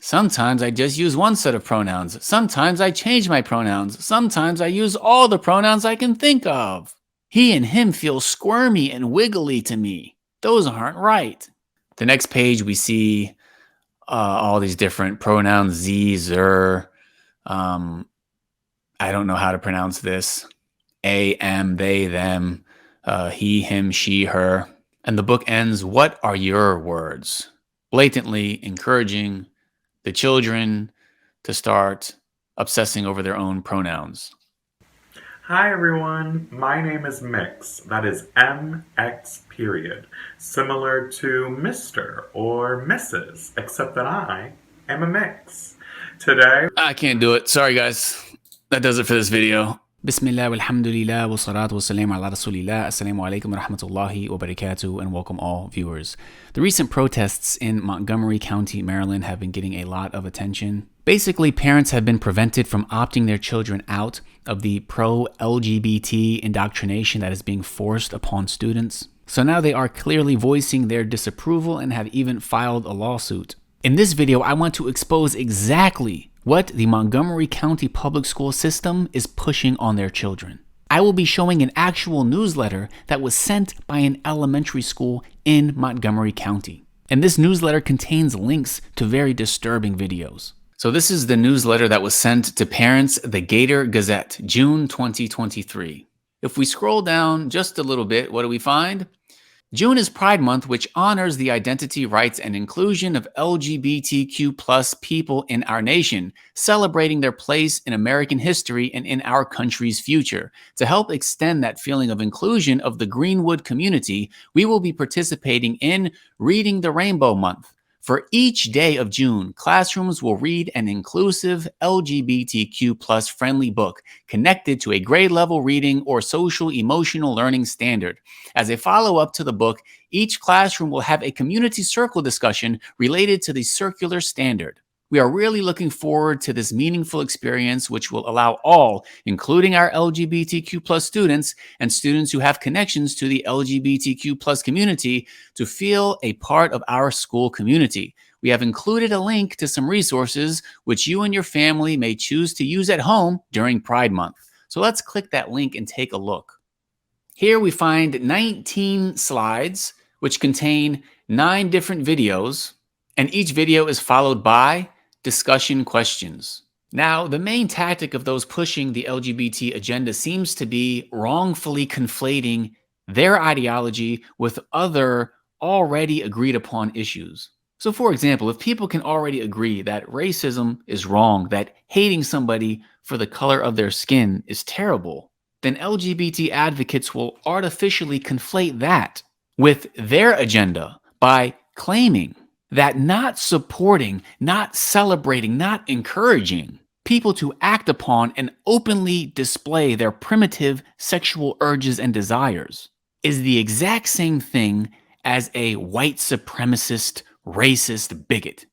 Sometimes I just use one set of pronouns. Sometimes I change my pronouns. Sometimes I use all the pronouns I can think of. He and him feel squirmy and wiggly to me. Those aren't right. The next page we see all these different pronouns, ze, zer. I don't know how to pronounce this. A, am, they, them, he, him, she, her. And the book ends, what are your words? Blatantly encouraging the children to start obsessing over their own pronouns. Hi everyone, my name is Mix, that is M-X period, similar to Mr. or Mrs., except that I am a mix. Today, I can't do it. Sorry guys. That does it for this video. Bismillah walhamdulillah wa salatu wa salam ala rasulillah. Assalamu alaikum wa rahmatullahi wa barakatuh, and welcome all viewers. The recent protests in Montgomery County, Maryland have been getting a lot of attention. Basically, parents have been prevented from opting their children out of the pro-LGBT indoctrination that is being forced upon students. So now they are clearly voicing their disapproval and have even filed a lawsuit. In this video, I want to expose exactly what the Montgomery County public school system is pushing on their children. I will be showing an actual newsletter that was sent by an elementary school in Montgomery County. And this newsletter contains links to very disturbing videos. So this is the newsletter that was sent to parents, the Gator Gazette, June 2023. If we scroll down just a little bit, what do we find? June is Pride Month, which honors the identity, rights, and inclusion of LGBTQ+ people in our nation, celebrating their place in American history and in our country's future. To help extend that feeling of inclusion of the Greenwood community, we will be participating in Reading the Rainbow Month. For each day of June, classrooms will read an inclusive LGBTQ+ friendly book connected to a grade level reading or social emotional learning standard. As a follow-up to the book, each classroom will have a community circle discussion related to the circular standard. We are really looking forward to this meaningful experience, which will allow all, including our LGBTQ+ students and students who have connections to the LGBTQ+ community, to feel a part of our school community. We have included a link to some resources which you and your family may choose to use at home during Pride Month. So let's click that link and take a look. Here we find 19 slides, which contain 9 different videos, and each video is followed by discussion questions. Now, the main tactic of those pushing the LGBT agenda seems to be wrongfully conflating their ideology with other already agreed upon issues. So for example, if people can already agree that racism is wrong, that hating somebody for the color of their skin is terrible, then LGBT advocates will artificially conflate that with their agenda by claiming that not supporting, not celebrating, not encouraging people to act upon and openly display their primitive sexual urges and desires is the exact same thing as a white supremacist, racist bigot.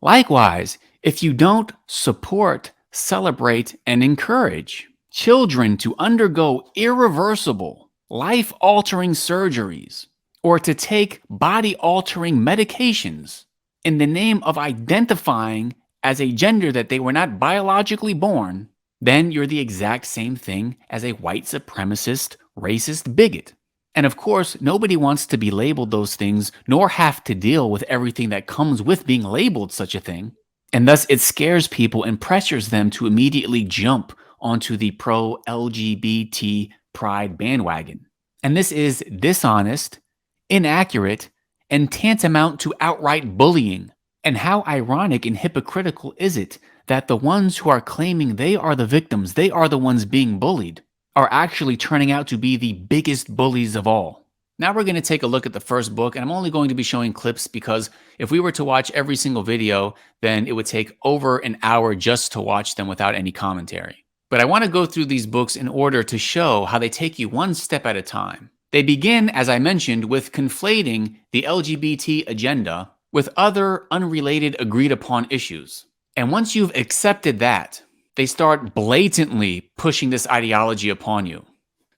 Likewise, if you don't support, celebrate, and encourage children to undergo irreversible, life-altering surgeries, or to take body-altering medications in the name of identifying as a gender that they were not biologically born, then you're the exact same thing as a white supremacist, racist bigot. And of course, nobody wants to be labeled those things, nor have to deal with everything that comes with being labeled such a thing. And thus, it scares people and pressures them to immediately jump onto the pro-LGBT pride bandwagon. And this is dishonest, inaccurate, and tantamount to outright bullying. And how ironic and hypocritical is it that the ones who are claiming they are the victims, they are the ones being bullied, are actually turning out to be the biggest bullies of all. Now we're going to take a look at the first book, and I'm only going to be showing clips because if we were to watch every single video, then it would take over an hour just to watch them without any commentary. But I want to go through these books in order to show how they take you one step at a time. They begin, as I mentioned, with conflating the LGBT agenda with other unrelated agreed upon issues. And once you've accepted that, they start blatantly pushing this ideology upon you.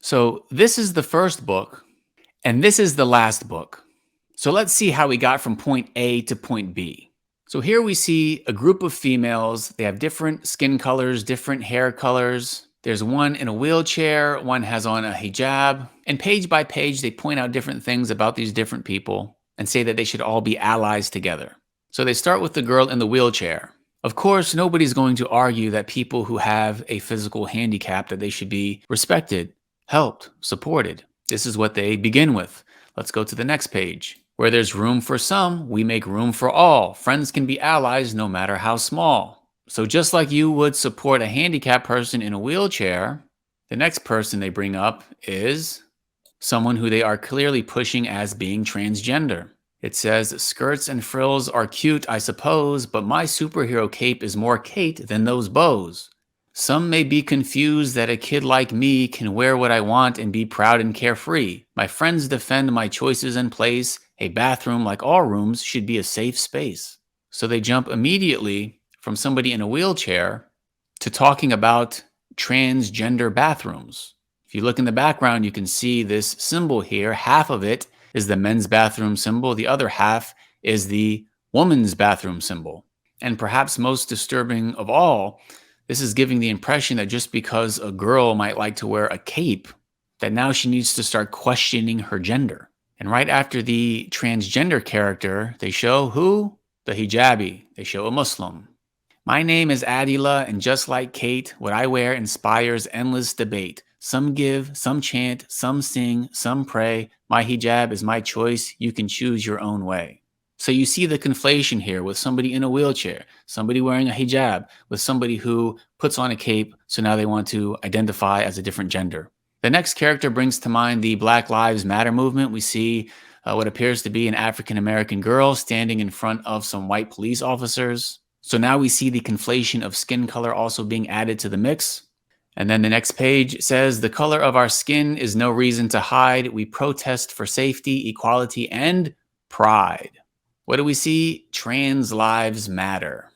So this is the first book, and this is the last book. So let's see how we got from point A to point B. So here we see a group of females. They have different skin colors, different hair colors. There's one in a wheelchair, one has on a hijab. And page by page, they point out different things about these different people and say that they should all be allies together. So they start with the girl in the wheelchair. Of course, nobody's going to argue that people who have a physical handicap, that they should be respected, helped, supported. This is what they begin with. Let's go to the next page. Where there's room for some, we make room for all. Friends can be allies no matter how small. So just like you would support a handicapped person in a wheelchair, the next person they bring up is someone who they are clearly pushing as being transgender. It says, skirts and frills are cute, I suppose, but my superhero cape is more Kate than those bows. Some may be confused that a kid like me can wear what I want and be proud and carefree. My friends defend my choices and place. A bathroom, like all rooms, should be a safe space. So they jump immediately from somebody in a wheelchair to talking about transgender bathrooms. If you look in the background, you can see this symbol here. Half of it is the men's bathroom symbol. The other half is the woman's bathroom symbol. And perhaps most disturbing of all, this is giving the impression that just because a girl might like to wear a cape, that now she needs to start questioning her gender. And right after the transgender character, they show who? The hijabi. They show a Muslim. My name is Adila, and just like Kate, what I wear inspires endless debate. Some give, some chant, some sing, some pray. My hijab is my choice. You can choose your own way. So you see the conflation here with somebody in a wheelchair, somebody wearing a hijab, with somebody who puts on a cape, so now they want to identify as a different gender. The next character brings to mind the Black Lives Matter movement. We see what appears to be an African-American girl standing in front of some white police officers. So now we see the conflation of skin color also being added to the mix. And then the next page says, the color of our skin is no reason to hide. We protest for safety, equality, and pride. What do we see? Trans lives matter.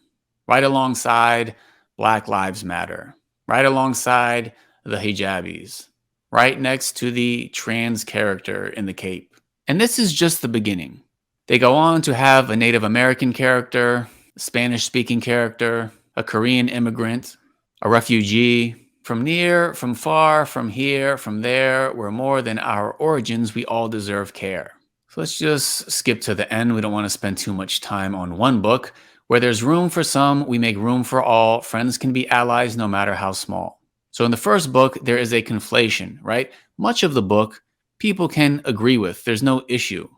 Right alongside Black Lives Matter. Right alongside the hijabis. Right next to the trans character in the cape. And this is just the beginning. They go on to have a Native American character, a Spanish-speaking character, a Korean immigrant, a refugee. From near, from far, from here, from there, we're more than our origins, we all deserve care. So let's just skip to the end. We don't want to spend too much time on one book. Where there's room for some, we make room for all. Friends can be allies no matter how small. So in the first book, there is a conflation, right? Much of the book, people can agree with. There's no issue.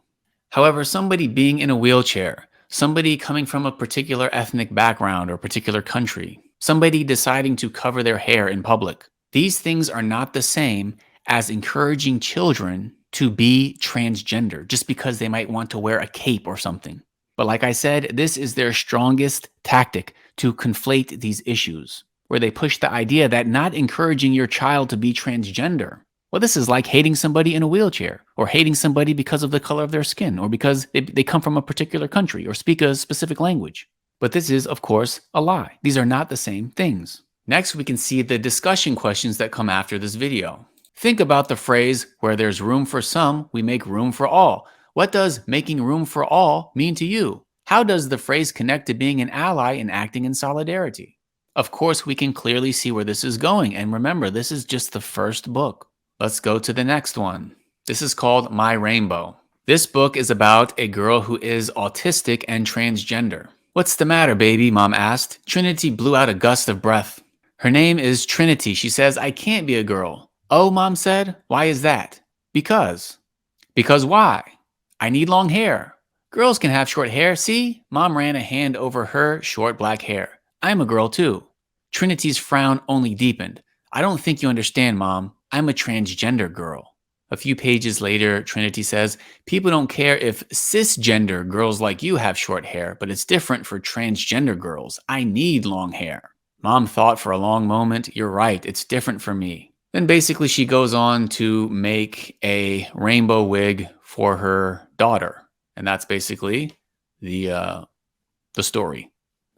However, somebody being in a wheelchair, somebody coming from a particular ethnic background or particular country, somebody deciding to cover their hair in public, these things are not the same as encouraging children to be transgender just because they might want to wear a cape or something. But like I said, this is their strongest tactic to conflate these issues, where they push the idea that not encouraging your child to be transgender, well, this is like hating somebody in a wheelchair, or hating somebody because of the color of their skin, or because they come from a particular country or speak a specific language. But this is, of course, a lie. These are not the same things. Next, we can see the discussion questions that come after this video. Think about the phrase, where there's room for some, we make room for all. What does making room for all mean to you? How does the phrase connect to being an ally and acting in solidarity? Of course, we can clearly see where this is going. And remember, this is just the first book. Let's go to the next one. This is called My Rainbow. This book is about a girl who is autistic and transgender. What's the matter, baby? Mom asked. Trinity blew out a gust of breath. Her name is Trinity. She says, I can't be a girl. Oh, Mom said. Why is that? Because. Because why? I need long hair. Girls can have short hair, see? Mom ran a hand over her short black hair. I'm a girl too. Trinity's frown only deepened. I don't think you understand, Mom. I'm a transgender girl. A few pages later, Trinity says, people don't care if cisgender girls like you have short hair, but it's different for transgender girls. I need long hair. Mom thought for a long moment, you're right, it's different for me. Then basically she goes on to make a rainbow wig for her daughter. And that's basically the story.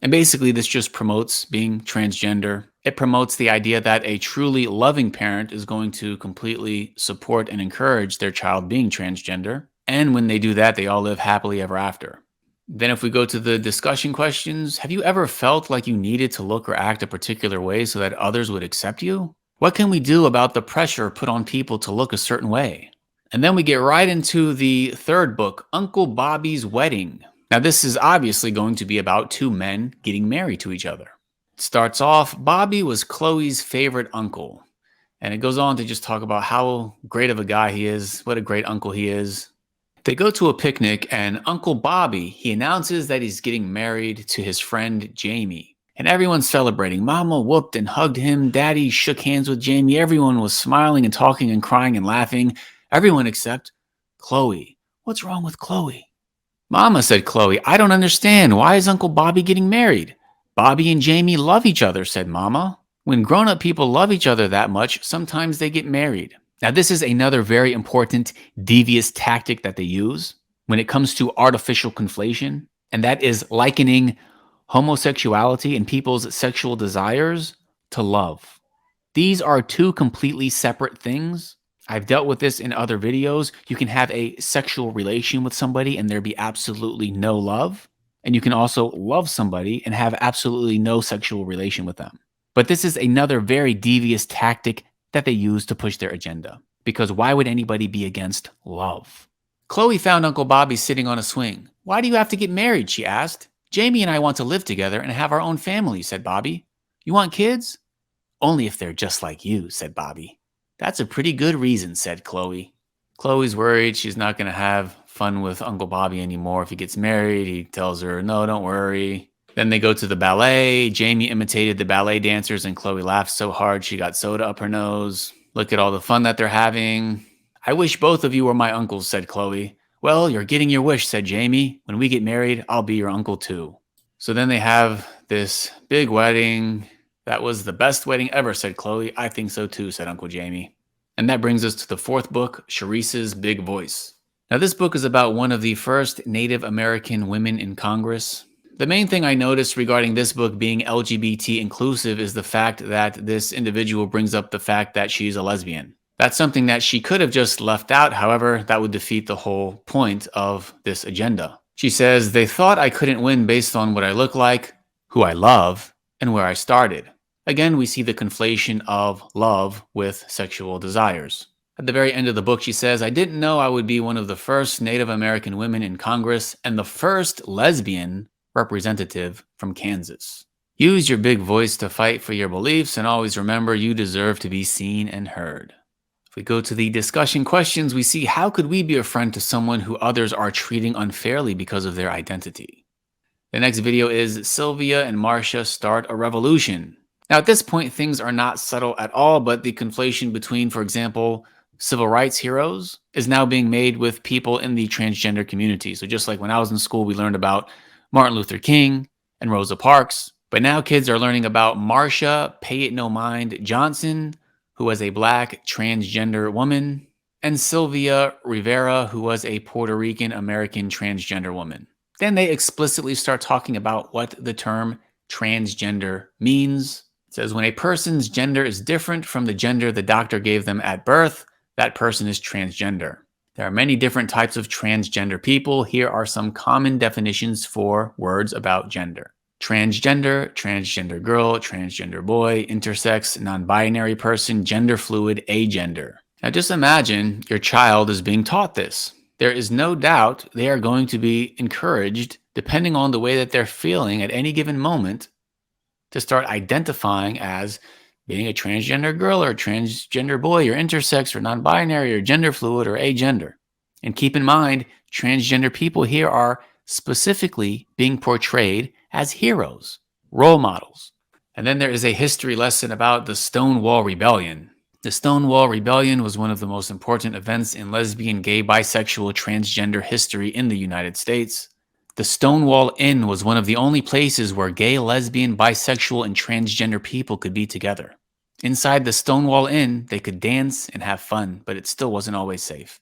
And basically this just promotes being transgender. It promotes the idea that a truly loving parent is going to completely support and encourage their child being transgender. And when they do that, they all live happily ever after. Then if we go to the discussion questions, have you ever felt like you needed to look or act a particular way so that others would accept you? What can we do about the pressure put on people to look a certain way? And then we get right into the third book, Uncle Bobby's Wedding. Now, this is obviously going to be about two men getting married to each other. It starts off, Bobby was Chloe's favorite uncle. And it goes on to just talk about how great of a guy he is, what a great uncle he is. They go to a picnic, and Uncle Bobby, he announces that he's getting married to his friend Jamie. And everyone's celebrating. Mama whooped and hugged him. Daddy shook hands with Jamie. Everyone was smiling and talking and crying and laughing. Everyone except Chloe. What's wrong with Chloe? Mama, said Chloe, I don't understand. Why is Uncle Bobby getting married? Bobby and Jamie love each other, said Mama. When grown-up people love each other that much, sometimes they get married. Now, this is another very important devious tactic that they use when it comes to artificial conflation, and that is likening homosexuality and people's sexual desires to love. These are two completely separate things. I've dealt with this in other videos. You can have a sexual relation with somebody and there be absolutely no love. And you can also love somebody and have absolutely no sexual relation with them. But this is another very devious tactic that they use to push their agenda. Because why would anybody be against love? Chloe found Uncle Bobby sitting on a swing. Why do you have to get married? She asked. Jamie and I want to live together and have our own family, said Bobby. You want kids? Only if they're just like you, said Bobby. That's a pretty good reason, said Chloe. Chloe's worried she's not going to have fun with Uncle Bobby anymore. If he gets married, he tells her, no, don't worry. Then they go to the ballet. Jamie imitated the ballet dancers and Chloe laughed so hard she got soda up her nose. Look at all the fun that they're having. I wish both of you were my uncles, said Chloe. Well, you're getting your wish, said Jamie. When we get married, I'll be your uncle too. So then they have this big wedding. That was the best wedding ever, said Chloe. I think so too, said Uncle Jamie. And that brings us to the fourth book, Sharice's Big Voice. Now, this book is about one of the first Native American women in Congress. The main thing I noticed regarding this book being LGBT inclusive is the fact that this individual brings up the fact that she's a lesbian. That's something that she could have just left out. However, that would defeat the whole point of this agenda. She says, they thought I couldn't win based on what I look like, who I love, and where I started. Again, we see the conflation of love with sexual desires. At the very end of the book, she says, I didn't know I would be one of the first Native American women in Congress and the first lesbian representative from Kansas. Use your big voice to fight for your beliefs and always remember you deserve to be seen and heard. If we go to the discussion questions, we see how could we be a friend to someone who others are treating unfairly because of their identity? The next video is Sylvia and Marsha start a revolution. Now, at this point, things are not subtle at all, but the conflation between, for example, civil rights heroes is now being made with people in the transgender community. So just like when I was in school, we learned about Martin Luther King and Rosa Parks, but now kids are learning about Marsha, Pay It No Mind Johnson, who was a black transgender woman, and Sylvia Rivera, who was a Puerto Rican American transgender woman. Then they explicitly start talking about what the term transgender means. It says when a person's gender is different from the gender the doctor gave them at birth, that person is transgender. There are many different types of transgender people. Here are some common definitions for words about gender. Transgender, transgender girl, transgender boy, intersex, non-binary person, gender fluid, agender. Now just imagine your child is being taught this. There is no doubt they are going to be encouraged, depending on the way that they're feeling at any given moment, to start identifying as being a transgender girl or a transgender boy or intersex or non-binary or gender fluid or agender. And keep in mind, transgender people here are specifically being portrayed as heroes, role models. And then there is a history lesson about the Stonewall Rebellion. The Stonewall Rebellion was one of the most important events in lesbian, gay, bisexual, transgender history in the United States. The Stonewall Inn was one of the only places where gay, lesbian, bisexual, and transgender people could be together. Inside the Stonewall Inn, they could dance and have fun, but it still wasn't always safe.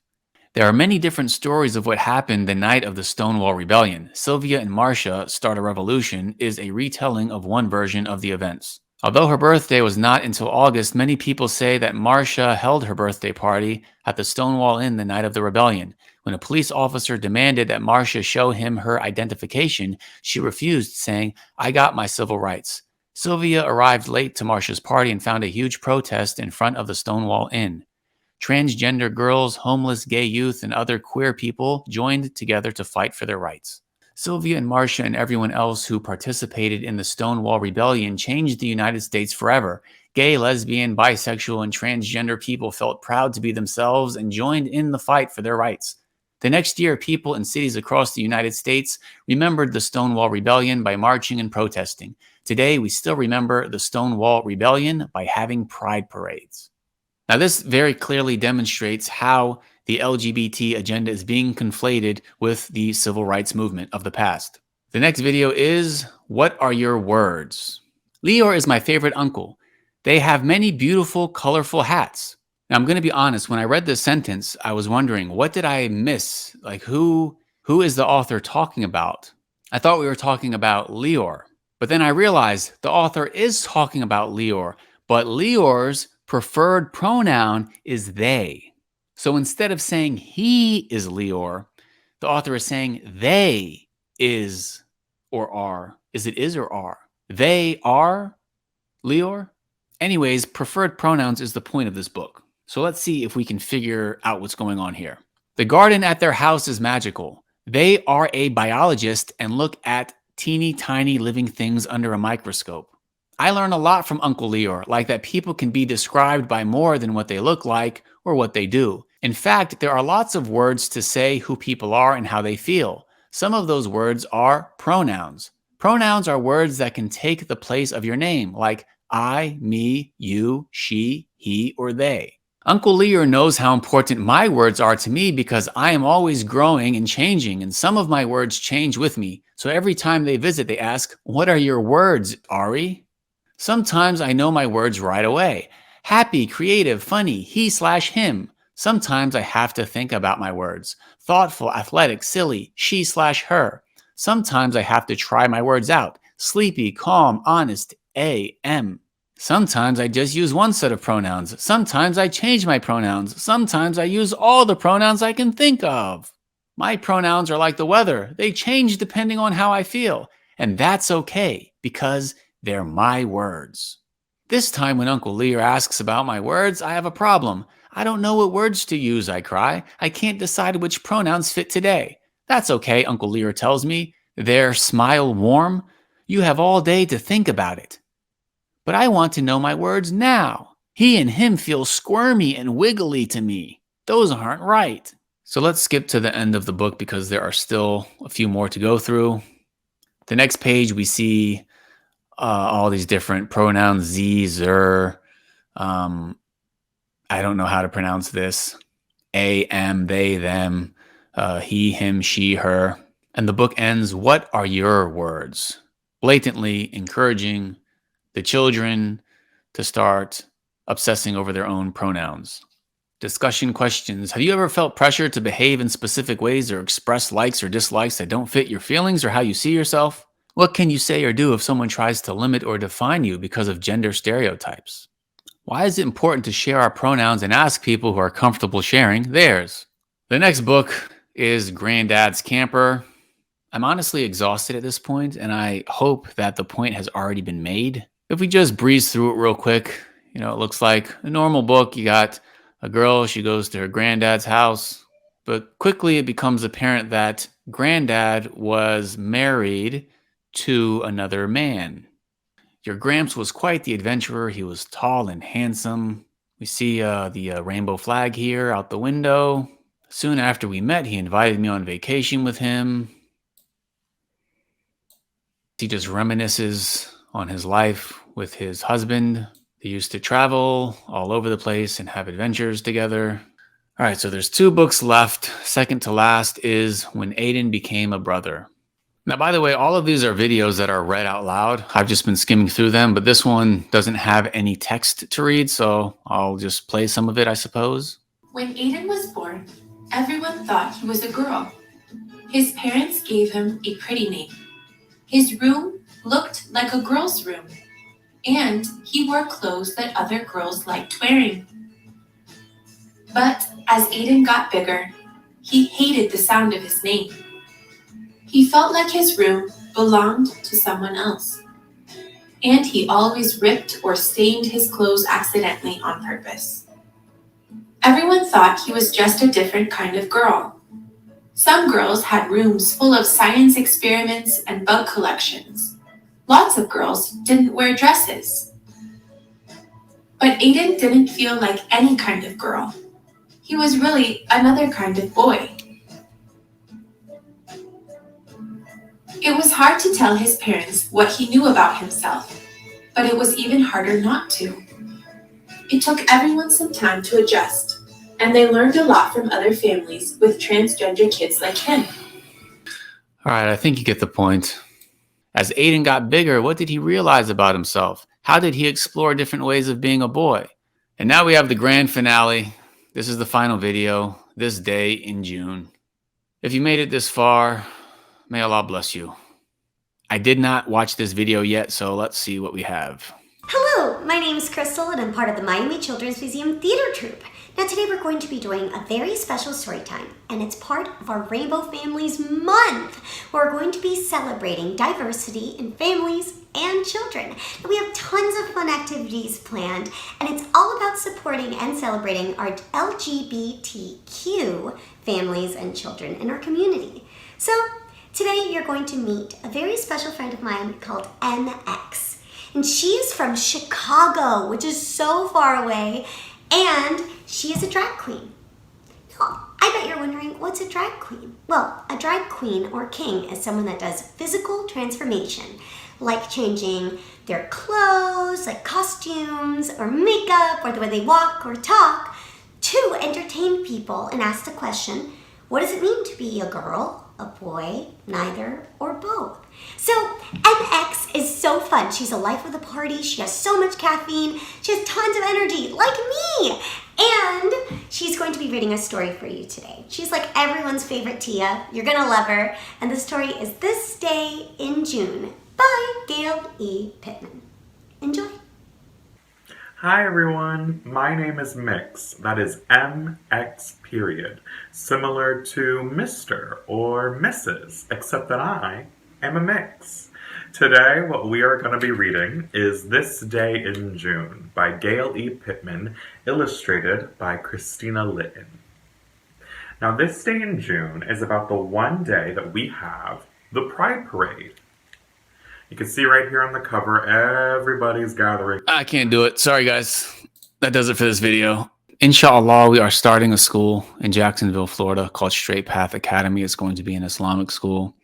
There are many different stories of what happened the night of the Stonewall Rebellion. Sylvia and Marsha Start a Revolution is a retelling of one version of the events. Although her birthday was not until August, many people say that Marsha held her birthday party at the Stonewall Inn the night of the rebellion, When a police officer demanded that Marsha show him her identification, she refused, saying, "I got my civil rights." Sylvia arrived late to Marsha's party and found a huge protest in front of the Stonewall Inn. Transgender girls, homeless gay youth, and other queer people joined together to fight for their rights. Sylvia and Marsha and everyone else who participated in the Stonewall Rebellion changed the United States forever. Gay, lesbian, bisexual, and transgender people felt proud to be themselves and joined in the fight for their rights. The next year, people in cities across the United States remembered the Stonewall Rebellion by marching and protesting. Today, we still remember the Stonewall Rebellion by having pride parades. Now, this very clearly demonstrates how the LGBT agenda is being conflated with the civil rights movement of the past. The next video is, what are your words? Leor is my favorite uncle. They have many beautiful, colorful hats. Now, I'm going to be honest, when I read this sentence, I was wondering, what did I miss? Like, who is the author talking about? I thought we were talking about Leor, but then I realized the author is talking about Leor, but Leor's preferred pronoun is they. So instead of saying he is Leor, the author is saying they is or are. Is it is or are? They are Leor? Anyways, preferred pronouns is the point of this book. So let's see if we can figure out what's going on here. The garden at their house is magical. They are a biologist and look at teeny tiny living things under a microscope. I learn a lot from Uncle Leor, like that people can be described by more than what they look like or what they do. In fact, there are lots of words to say who people are and how they feel. Some of those words are pronouns. Pronouns are words that can take the place of your name, like I, me, you, she, he, or they. Uncle Leor knows how important my words are to me because I am always growing and changing, and some of my words change with me. So every time they visit, they ask, "What are your words, Ari?" Sometimes I know my words right away. Happy, creative, funny, he/him. Sometimes I have to think about my words. Thoughtful, athletic, silly, she/her. Sometimes I have to try my words out. Sleepy, calm, honest, am. Sometimes I just use one set of pronouns. Sometimes I change my pronouns. Sometimes I use all the pronouns I can think of. My pronouns are like the weather. They change depending on how I feel. And that's okay because they're my words. This time when Uncle Leor asks about my words, I have a problem. I don't know what words to use, I cry. I can't decide which pronouns fit today. That's okay, Uncle Leor tells me. There, smile warm. You have all day to think about it. But I want to know my words now. He and him feel squirmy and wiggly to me. Those aren't right. So let's skip to the end of the book because there are still a few more to go through. The next page we see all these different pronouns, ze, zer. I don't know how to pronounce this. Am, they, them, he, him, she, her. And the book ends, what are your words? Blatantly encouraging the children to start obsessing over their own pronouns. Discussion questions. Have you ever felt pressure to behave in specific ways or express likes or dislikes that don't fit your feelings or how you see yourself? What can you say or do if someone tries to limit or define you because of gender stereotypes? Why is it important to share our pronouns and ask people who are comfortable sharing theirs? The next book is Granddad's Camper. I'm honestly exhausted at this point, and I hope that the point has already been made. If we just breeze through it real quick, it looks like a normal book. You got a girl, she goes to her granddad's house, but quickly it becomes apparent that Granddad was married to another man. Your Gramps was quite the adventurer. He was tall and handsome. We see the rainbow flag here out the window. Soon after we met, he invited me on vacation with him. He just reminisces on his life with his husband. They used to travel all over the place and have adventures together. All right, so there's 2 books left. Second to last is When Aidan Became a Brother. Now, by the way, all of these are videos that are read out loud. I've just been skimming through them, but this one doesn't have any text to read, so I'll just play some of it, I suppose. When Aidan was born, everyone thought he was a girl. His parents gave him a pretty name. His room looked like a girl's room, and he wore clothes that other girls liked wearing. But as Aidan got bigger, He hated the sound of his name. He felt like his room belonged to someone else. And he always ripped or stained his clothes accidentally on purpose. Everyone thought he was just a different kind of girl. Some girls had rooms full of science experiments and bug collections. Lots of girls didn't wear dresses. But Aidan didn't feel like any kind of girl. He was really another kind of boy. It was hard to tell his parents what he knew about himself, but it was even harder not to. It took everyone some time to adjust, and they learned a lot from other families with transgender kids like him. All right, I think you get the point. As Aidan got bigger, what did he realize about himself? How did he explore different ways of being a boy? And now we have the grand finale. This is the final video, this day in June. If you made it this far, may Allah bless you. I did not watch this video yet, so let's see what we have. Hello, my name is Crystal and I'm part of the Miami Children's Museum Theater Troupe. Now today we're going to be doing a very special story time, and it's part of our Rainbow Families Month. We're going to be celebrating diversity in families and children. And we have tons of fun activities planned, and it's all about supporting and celebrating our LGBTQ families and children in our community. So today you're going to meet a very special friend of mine called MX. And she is from Chicago, which is so far away, and she is a drag queen. Now, I bet you're wondering, what's a drag queen? Well, a drag queen or king is someone that does physical transformation, like changing their clothes, like costumes or makeup, or the way they walk or talk, to entertain people and ask the question, what does it mean to be a girl, a boy, neither, or both? So MX is so fun. She's a life of the party. She has so much caffeine. She has tons of energy, like me. And she's going to be reading a story for you today. She's like everyone's favorite Tia. You're gonna love her. And the story is This Day in June by Gail E. Pittman. Enjoy. Hi everyone, my name is Mix, that is MX period, similar to Mr. or Mrs., except that I am a mix. Today what we are going to be reading is This Day in June by Gail E. Pittman, illustrated by Christina Litton. Now this day in June is about the one day that we have the Pride Parade. You can see right here on the cover, everybody's gathering. I can't do it. Sorry, guys. That does it for this video. Inshallah, we are starting a school in Jacksonville, Florida called Straight Path Academy. It's going to be an Islamic school.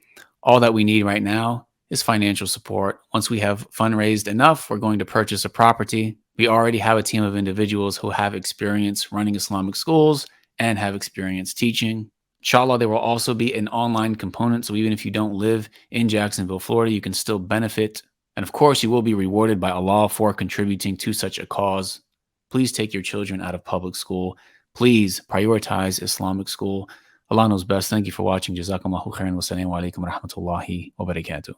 All that we need right now is financial support. Once we have fundraised enough, we're going to purchase a property. We already have a team of individuals who have experience running Islamic schools and have experience teaching. Inshallah, there will also be an online component. So even if you don't live in Jacksonville, Florida, you can still benefit. And of course, you will be rewarded by Allah for contributing to such a cause. Please take your children out of public school. Please prioritize Islamic school. Allah knows best. Thank you for watching. JazakumAllahukhairan. Wassalamu alaikum wa rahmatullahi wa barakatuh.